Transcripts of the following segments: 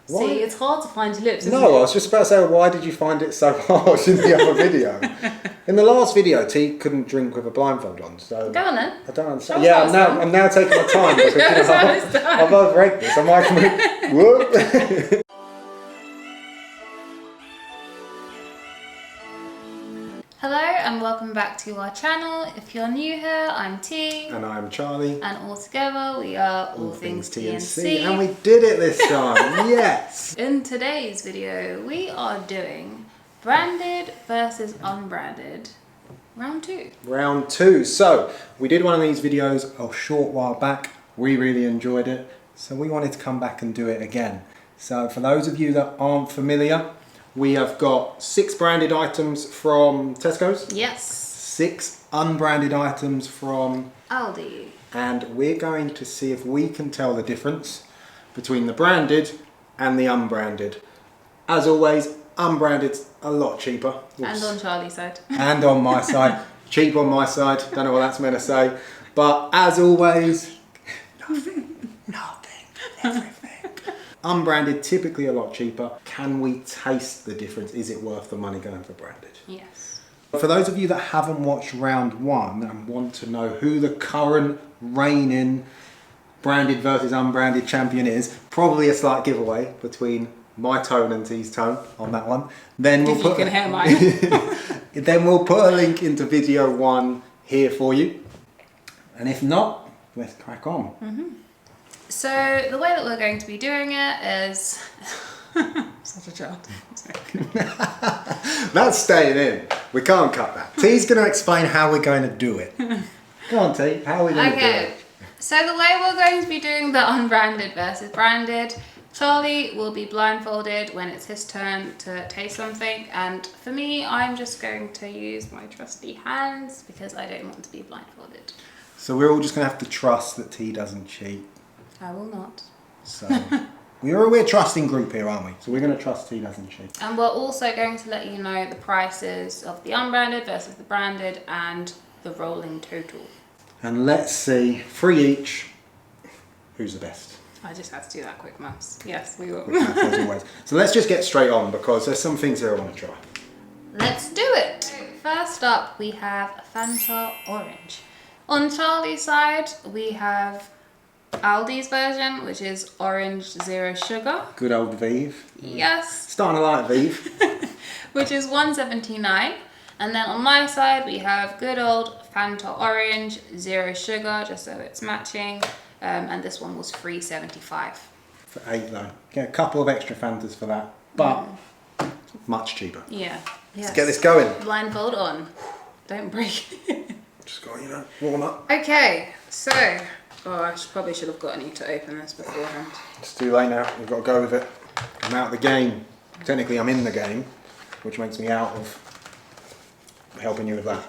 Why? See, it's hard to find your lips, isn't No, it? I was just about to say, why did you find it so hard in the other video? In the last video, T couldn't drink with a blindfold on, so... Go on then. I don't understand. Show Yeah, us how I'm now taking my time because I've overread this. I'm like, whoop. Hello and welcome back to our channel. If you're new here, I'm T. And I'm Charlie. And all together we are All Things T&C. And we did it this time, yes! In today's video, we are doing branded versus unbranded round 2. Round 2. So, we did one of these videos a short while back. We really enjoyed it. So we wanted to come back and do it again. So for those of you that aren't familiar, we have got 6 branded items from Tesco's. Yes. 6 unbranded items from Aldi. And we're going to see if we can tell the difference between the branded and the unbranded. As always, unbranded's a lot cheaper. Oops. And on Charlie's side. And on my side. Cheap on my side. Don't know what that's meant to say. But as always, nothing, everything. Unbranded, typically a lot cheaper. Can we taste the difference? Is it worth the money going for branded? Yes. For those of you that haven't watched round 1 and want to know who the current reigning branded versus unbranded champion is, probably a slight giveaway between my tone and T's tone on that one. Then we'll you can hear mine. Then we'll put a link into video 1 here for you. And if not, let's crack on. Mm-hmm. So the way that we're going to be doing it is such a child. That's staying in. We can't cut that. T's going to explain how we're going to do it. Go on, T. How are we going to do it? So the way we're going to be doing the unbranded versus branded, Charlie will be blindfolded when it's his turn to taste something, and for me, I'm just going to use my trusty hands because I don't want to be blindfolded. So we're all just going to have to trust that T doesn't cheat. I will not. So we're a trusting group here, aren't we? So we're going to trust T doesn't cheat. And we're also going to let you know the prices of the unbranded versus the branded and the rolling total. And let's see, 3 each, who's the best? I just had to do that quick maths. Yes, we will. Quick maths, as always. So let's just get straight on because there's some things here I want to try. Let's do it. First up, we have Fanta Orange. On Charlie's side, we have Aldi's version, which is orange 0 sugar. Good old Vive. Yes. Starting to like Vive. Which is $1.79. And then on my side, we have good old Fanta Orange 0 sugar, just so it's matching. And this one was $3.75. For 8 though. Get a couple of extra Fantas for that, but much cheaper. Yeah. Let's get this going. Blindfold on. Don't break it. Just got, warm up. Okay, so... Oh, I probably should have gotten you to open this beforehand. It's too late now. We've got to go with it. I'm out of the game. Technically, I'm in the game, which makes me out of helping you with that.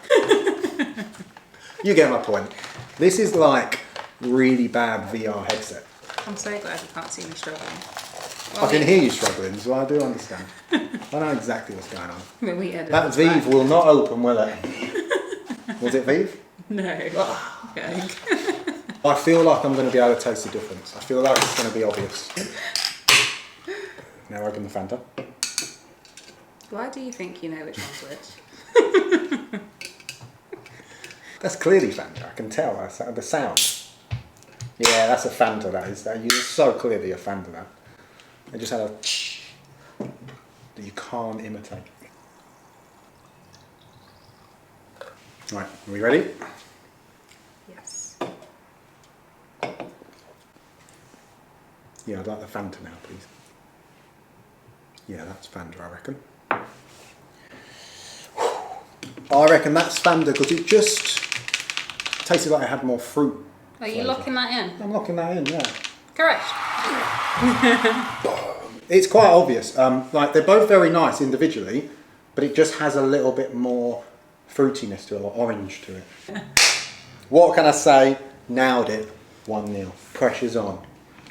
You get my point. This is like really bad VR headset. I'm so glad you can't see me struggling. Well, I can hear you struggling, so I do understand. I know exactly what's going on. When we edit That Vive will not open, will it? Was it Vive? No. Oh. Okay. I feel like I'm going to be able to taste the difference. I feel like it's going to be obvious. Now open the Fanta. Why do you think you know which one's which? That's clearly Fanta. I can tell. That's the sound. Yeah, that's a Fanta. That is. It's so clearly a Fanta. That. It just had a that you can't imitate. Right, are we ready? Yes. Yeah, I'd like the Fanta now, please. Yeah, that's Fanta, I reckon. I reckon that's Fanta because it just tasted like it had more fruit. Are you locking that in? I'm locking that in, yeah. Correct. It's quite obvious. Like they're both very nice individually, but it just has a little bit more fruitiness to it, or orange to it. What can I say? Nailed it. 1-0. Pressure's on.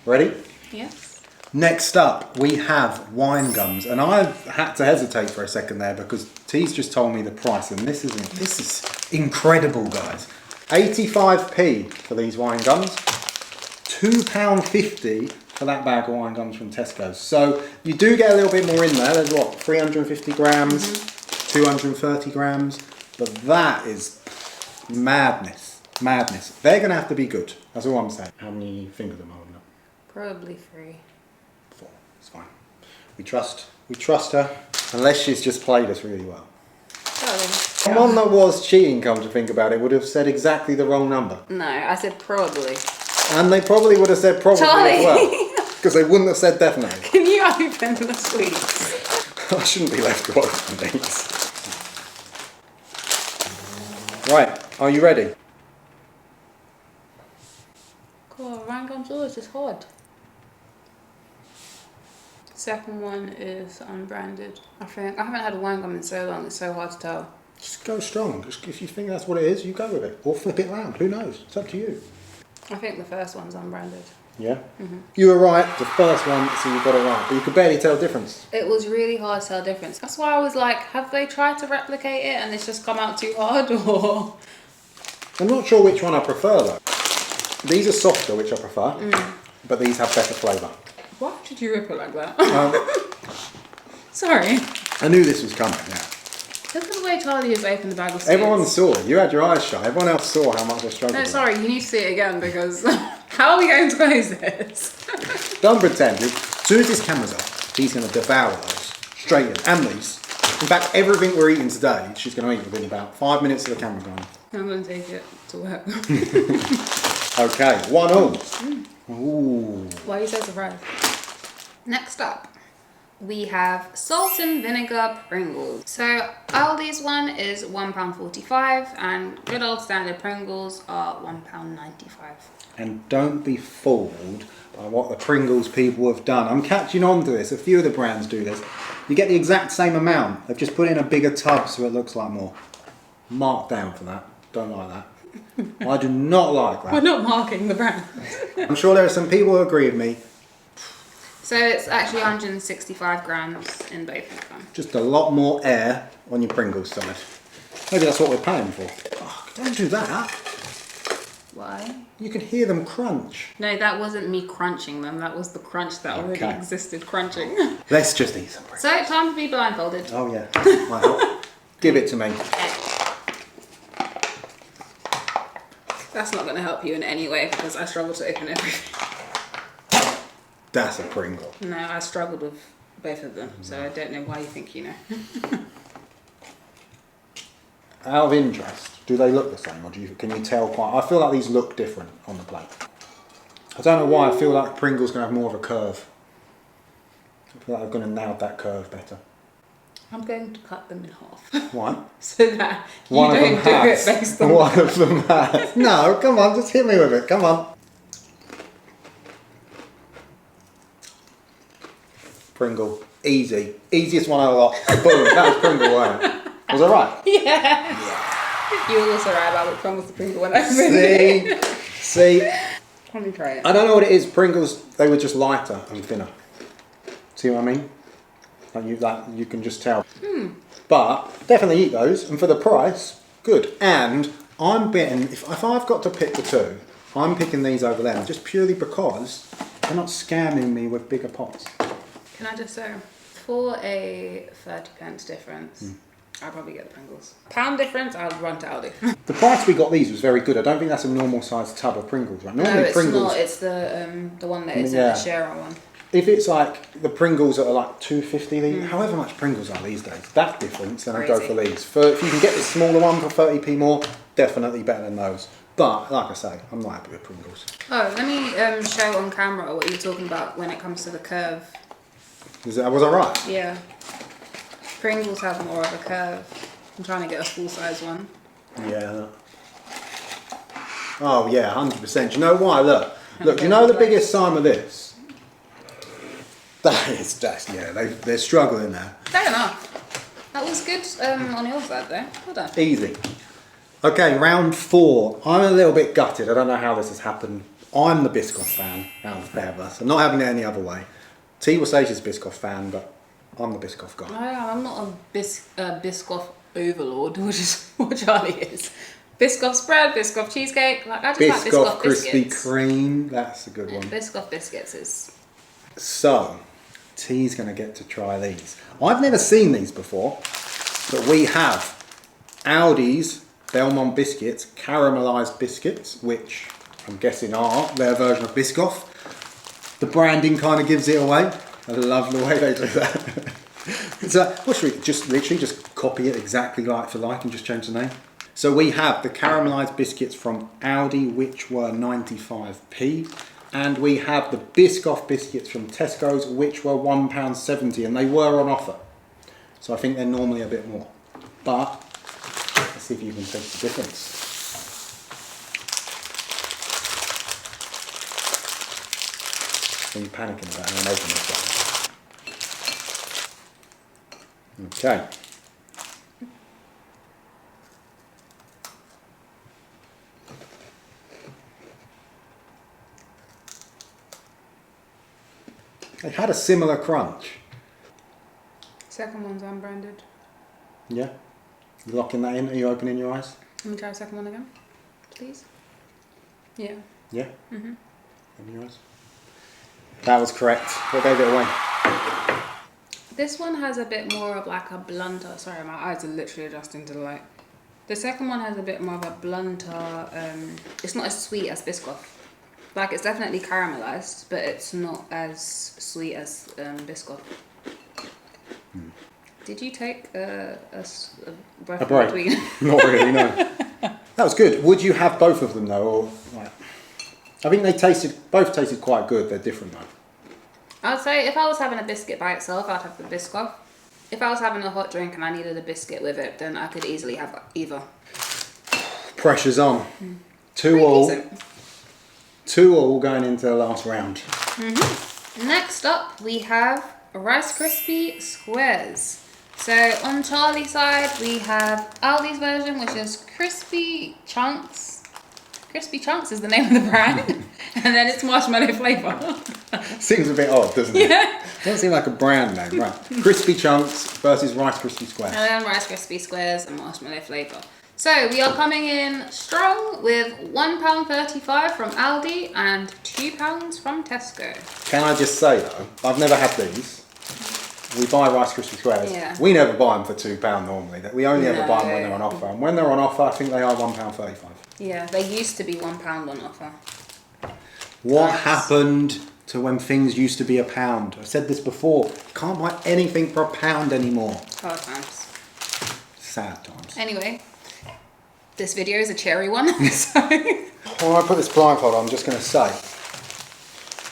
Ready? Yes. Next up, we have wine gums, and I've had to hesitate for a second there because T's just told me the price, and this is incredible, guys. 85p for these wine gums, £2.50 for that bag of wine gums from Tesco. So you do get a little bit more in there. There's what, 350 grams, 230 grams. But that is madness. Madness. They're going to have to be good. That's all I'm saying. How many fingers am I holding up? Probably 3. 4. It's fine. We trust her. Unless she's just played us really well. Someone that was cheating, come to think about it, would have said exactly the wrong number. No, I said probably. And they probably would have said probably Charlie. as well. Because they wouldn't have said definitely. Can you open the sweets? I shouldn't be left to open these. Right, are you ready? God, wine gums always just hard. Second one is unbranded. I haven't had a wine gum in so long, it's so hard to tell. Just go strong. Just, if you think that's what it is, you go with it. Or flip it round. Who knows? It's up to you. I think the first one's unbranded. Yeah? You were right, the first one, so you got it right. But you could barely tell the difference. It was really hard to tell the difference. That's why I was like, have they tried to replicate it and it's just come out too hard, or...? I'm not sure which one I prefer though. These are softer, which I prefer, but these have better flavour. Why did you rip it like that? Sorry. I knew this was coming, yeah. Look at the way Charlie has opened the bag of sweets. Everyone saw it. You had your eyes shut. Everyone else saw how much I struggled. No, with sorry, you need to see it again because how are we going to close this? Don't pretend. As soon as this camera's off, he's going to devour those. Straight in. And these. In fact, everything we're eating today, she's going to eat within about 5 minutes of the camera going. I'm going to take it to work. Okay, 1-1. Ooh. Why are you so surprised? Next up, we have salt and vinegar Pringles. So Aldi's one is £1.45 and good old standard Pringles are £1.95. And don't be fooled by what the Pringles people have done. I'm catching on to this. A few of the brands do this. You get the exact same amount. They've just put in a bigger tub so it looks like more. Mark down for that. Don't like that. I do not like that. We're not marking the brand. I'm sure there are some people who agree with me. So it's actually 165 grams in both of them. Just a lot more air on your Pringles side. Maybe that's what we're paying for. Oh, don't do that. Why? You can hear them crunch. No, that wasn't me crunching them. That was the crunch that already existed crunching. Let's just eat some Pringles. So, time to be blindfolded. Oh yeah. Might help. Give it to me. That's not going to help you in any way because I struggle to open everything. That's a Pringle. No, I struggled with both of them, so I don't know why you think you know. Out of interest, do they look the same, or can you tell quite? I feel like these look different on the plate. I don't know why. I feel like Pringles gonna have more of a curve. I feel like I'm gonna nail that curve better. I'm going to cut them in half. Why? So that you One of don't them do has. it based on... One of them has. No, come on, just hit me with it. Come on. Pringle. Easy. Easiest one out of the lot. Boom. That was Pringle, wasn't it? Was I right? Yeah. You were also right about which one was the Pringle when I opened See? Let me try it. I don't know what it is. Pringles, they were just lighter and thinner. See what I mean? Like you can just tell. But definitely eat those, and for the price, good. And I'm betting if I've got to pick the two, I'm picking these over them just purely because they're not scamming me with bigger pots. Can I just say, for a 30p difference, I'd probably get the Pringles. Pound difference, I'd run to Aldi. The price we got these was very good. I don't think that's a normal sized tub of Pringles, right? Normally No, it's Pringles, not. It's the one that is in the sharer one. If it's like the Pringles that are like $2.50, however much Pringles are these days, that difference, then I'd go for these. If you can get the smaller one for 30p more, definitely better than those. But like I say, I'm not happy with Pringles. Oh, let me show on camera what you're talking about when it comes to the curve. Was I right? Yeah. Pringles have more of a curve. I'm trying to get a full size one. Yeah. Oh yeah, 100%. Do you know why? Look, do you know the biggest sign of this? They're struggling there. Fair enough. That was good on your side though. Well done. Easy. Okay, round 4. I'm a little bit gutted. I don't know how this has happened. I'm the Biscoff fan out of the pair of us. I'm not having it any other way. T will say she's a Biscoff fan, but I'm the Biscoff guy. I'm not a Biscoff overlord, which is what Charlie is. Biscoff spread, Biscoff cheesecake. Like I just like Biscoff crispy biscuits. cream. That's a good one. Biscoff biscuits is So, T's going to get to try these. I've never seen these before, but we have Aldi's Belmont Biscuits, caramelised biscuits, which I'm guessing are their version of Biscoff. The branding kind of gives it away. I love the way they do that. So, what should we just literally just copy it exactly like for like and just change the name? So we have the caramelised biscuits from Aldi, which were 95p. And we have the Biscoff biscuits from Tesco's, which were £1.70, and they were on offer. So I think they're normally a bit more. But let's see if you can taste the difference. Are you panicking about it? I'm opening this one. Okay. They had a similar crunch. Second one's unbranded. Yeah? You locking that in? Are you opening your eyes? Let me try the second one again, please. Yeah. Yeah? Mm-hmm. Open your eyes. That was correct. What gave it away? This one has a bit more of like a blunter. Sorry, my eyes are literally adjusting to the light. The second one has a bit more of a blunter. It's not as sweet as Biscoff. Like, it's definitely caramelised, but it's not as sweet as Biscoff. Did you take a breath between? Not really, no. That was good. Would you have both of them though? Or, like, I think both tasted quite good. They're different though. I'd say if I was having a biscuit by itself, I'd have the Biscoff. If I was having a hot drink and I needed a biscuit with it, then I could easily have either. Pressure's on. 2-2 going into the last round. Mm-hmm. Next up, we have Rice Krispie Squares. So on Charlie's side, we have Aldi's version, which is Crispy Chunks. Crispy Chunks is the name of the brand. And then it's marshmallow flavour. Seems a bit odd, doesn't it? Yeah. Doesn't seem like a brand name, right? Crispy Chunks versus Rice Krispie Squares. And then Rice Krispie Squares and marshmallow flavour. So we are coming in strong with £1.35 from Aldi and £2 from Tesco. Can I just say though, I've never had these. We buy Rice Krispie Squares. Yeah. We never buy them for £2 normally. We only ever buy them when they're on offer. And when they're on offer, I think they are £1.35. Yeah, they used to be £1 on offer. What happened to when things used to be £1? I've said this before. You can't buy anything for £1 anymore. Hard times. Sad times. Anyway, this video is a cherry one. So. While I put this blindfold on, I'm just going to say,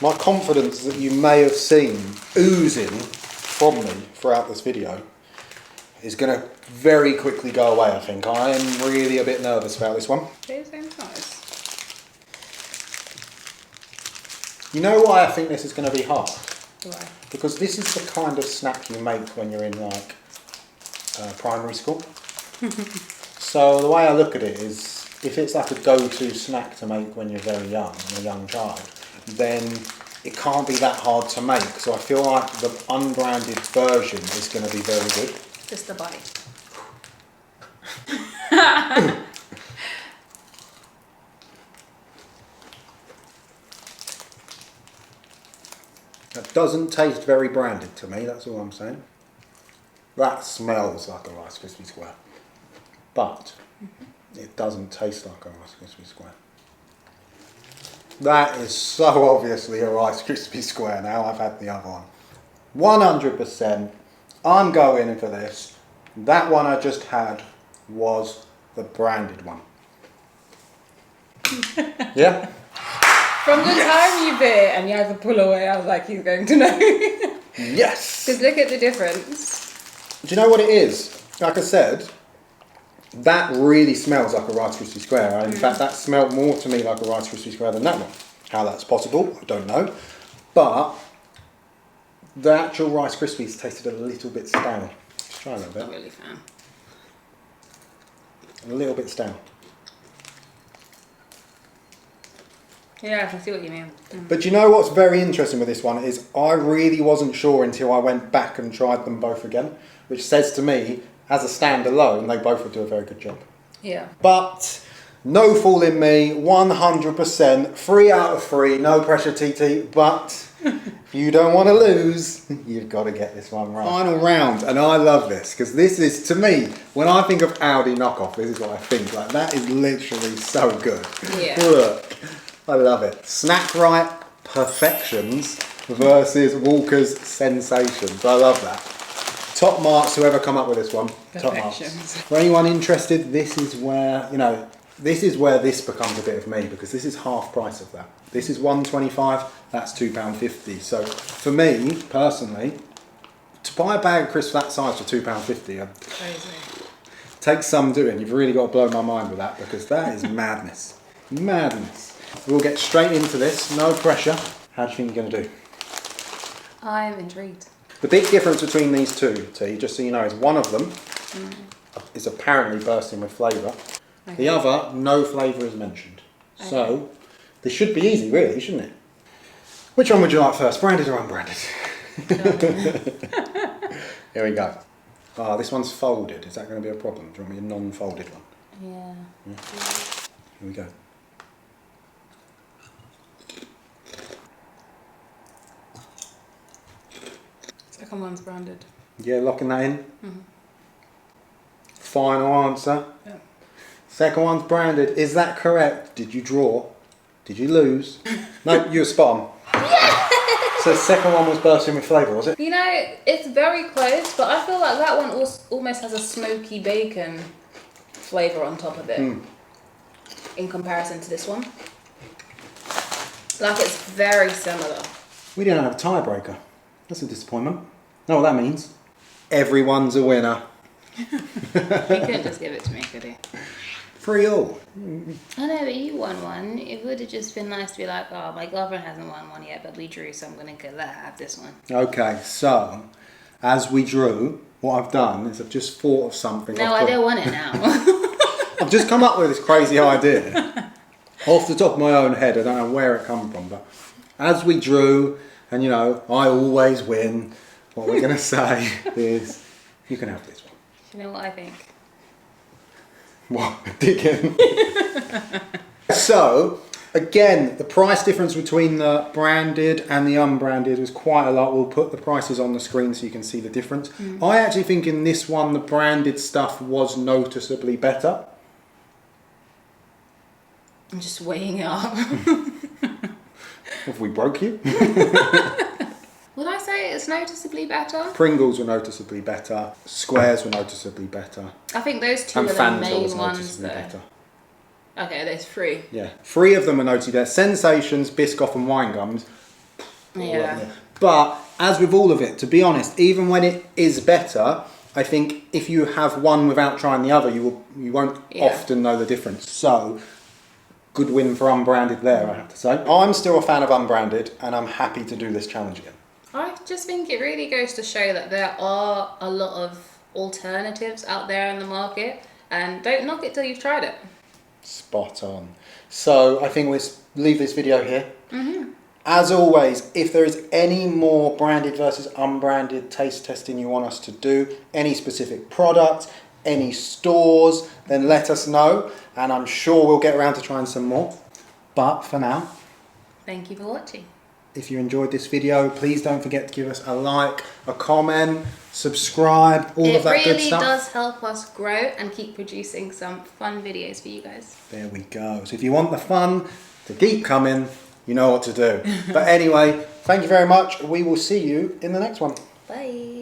my confidence that you may have seen oozing from me throughout this video is going to very quickly go away, I think. I am really a bit nervous about this one. They're the same size. You know why I think this is going to be hard? Why? Because this is the kind of snack you make when you're in like primary school. So the way I look at it is, if it's like a go-to snack to make when you're very young, and a young child, then it can't be that hard to make. So I feel like the unbranded version is going to be very good. Just a bite. That doesn't taste very branded to me, that's all I'm saying. That smells like a Rice Krispie Square. But it doesn't taste like a Rice Krispie Square. That is so obviously a Rice Krispie Square now. I've had the other one. 100%. I'm going in for this. That one I just had was the branded one. Yeah? From the time you bit it and you had to pull away, I was like, he's going to know. Yes! Because look at the difference. Do you know what it is? Like I said, that really smells like a Rice Krispie Square. In fact, that smelled more to me like a Rice Krispie Square than that one. How that's possible, I don't know. But the actual Rice Krispies tasted a little bit stale. Let's try a little bit. Not really fan. A little bit stale. Yeah, I see what you mean. But you know what's very interesting with this one is I really wasn't sure until I went back and tried them both again, which says to me, as a standalone, they both would do a very good job. Yeah. But no fooling me, 100%, 3 out of 3, no pressure TT, but If you don't want to lose, you've got to get this one right. Final round, and I love this because this is, to me, when I think of Aldi knockoff, this is what I think. Like, that is literally so good. Yeah. Look, I love it. Snack Right Perfections versus Walker's Sensations. I love that. Top marks, whoever come up with this one. Top marks. For anyone interested, this is where, you know, this is where this becomes a bit of me, because this is half price of that. This is £1.25, that's £2.50. So for me, personally, to buy a bag of crisps that size for £2.50, Crazy. takes some doing. You've really got to blow my mind with that, because that is madness. Madness. We'll get straight into this, no pressure. How do you think you're going to do? I'm intrigued. The big difference between these two, T, just so you know, is one of them is apparently bursting with flavour. Okay. The other, no flavour is mentioned. Okay. So, this should be easy, really, shouldn't it? Which one would you like first, branded or unbranded? Here we go. Ah, this one's folded. Is that going to be a problem? Do you want me a non-folded one? Yeah. Here we go. Second one's branded. Yeah, locking that in. Final answer. Yeah. Second one's branded. Is that correct? Did you draw? Did you lose? No, you were spot on. Yeah! So the second one was bursting with flavour, was it? You know, it's very close, but I feel like that one almost has a smoky bacon flavour on top of it. In comparison to this one. Like, it's very similar. We didn't have a tiebreaker. That's a disappointment. Know what that means? Everyone's a winner. He couldn't just give it to me, could he? 3-all. I know, but you won one. It would have just been nice to be like, oh, my girlfriend hasn't won one yet, but we drew, so I'm going to let her have this one. Okay, so, as we drew, what I've done is I've just thought of something. No, I don't want it now. I've just come up with this crazy idea. Off the top of my own head, I don't know where it come from, but as we drew, and you know, I always win, what we're going to say is, you can have this one. You know what I think? What? Digging. So, again, the price difference between the branded and the unbranded was quite a lot. We'll put the prices on the screen so you can see the difference. I actually think in this one, the branded stuff was noticeably better. I'm just weighing it up. Have we broke you? Would I say it's noticeably better? Pringles were noticeably better. Squares were noticeably better. I think those two and are the Fanta main was ones, noticeably though. better. Okay, there's three. Yeah, 3 of them are noticeably better. Sensations, Biscoff and Wine Gums. Yeah. But, as with all of it, to be honest, even when it is better, I think if you have one without trying the other, you won't often know the difference. So, good win for unbranded there, I have to say. I'm still a fan of unbranded, and I'm happy to do this challenge again. I just think it really goes to show that there are a lot of alternatives out there in the market, and don't knock it till you've tried it. Spot on. So I think we'll leave this video here. As always, if there is any more branded versus unbranded taste testing you want us to do, any specific products, any stores, then let us know, and I'm sure we'll get around to trying some more. But for now, thank you for watching. if you enjoyed this video, please don't forget to give us a like, a comment, subscribe, all of that good stuff. It really does help us grow and keep producing some fun videos for you guys. There we go. So if you want the fun to keep coming, you know what to do. But anyway, thank you very much. We will see you in the next one. Bye.